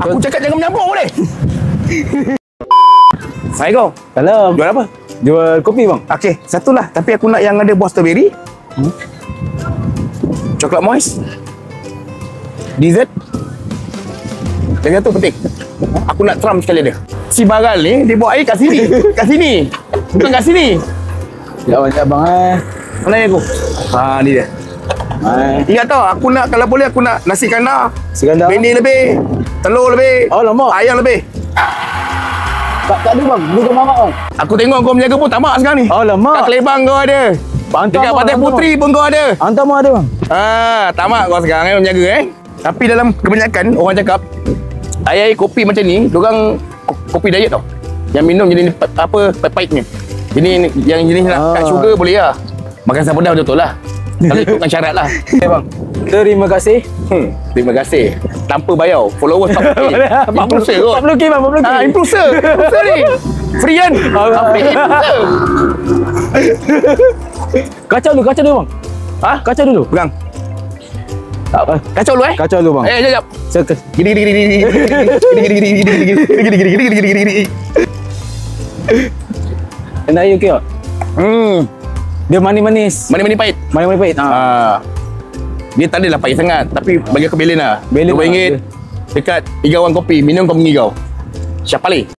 Aku cakap jangan menyampuk boleh. Assalamualaikum. Salam. Jual apa? Jual kopi bang. Okey, satulah. Tapi aku nak yang ada buah strawberry. Coklat moist. Dessert. Dan satu penting. Aku nak Trump sekali ada. Si Baral ni, dia bawa air kat sini. Kat sini. Bukan kat sini. Ya banyak bang Mana air aku? Ha, ni dia. Ingat tau, aku nak, kalau boleh aku nak nasi kandar. Sekandar. Benih lebih. Telur lebih. Oh lama. Ayam lebih. Tak ada bang. Bukan mamak bang. Aku tengok kau menjaga pun tamak sekarang ni. Oh lama. Kat Kelebang kau ada. Dekat Pantai Puteri pun kau ada. Hantar mau ada bang. Tamak kau sekarang menjaga Tapi dalam kebanyakan orang cakap air kopi macam ni, diorang kopi diet tau. Yang minum jenis apa pahit-pahitnya. Jenis yang jenis nak kat sugar boleh lah. Makan asam pedas betul lah. Tapi ikutkan syarat lah. Okay bang. Terima kasih. Terima kasih. Tanpa bayar. Followers 40K. Influencer kot. 40K bang, 40K. Influencer. Influencer ni. Free kan? Free influencer. Kacau dulu bang. Ha? Kacau dulu. Pegang. Tak apa. Kacau dulu Kacau dulu bang. Jap. Gini. Enak air okey tak? Dia manis-manis. Manis-manis pahit. Manis-manis pahit. Dia tak adalah pahit sangat. Tapi bagi aku belen lah. Belen RM2 dekat Igawan Kopi. Minum kau mengigau. Syapali.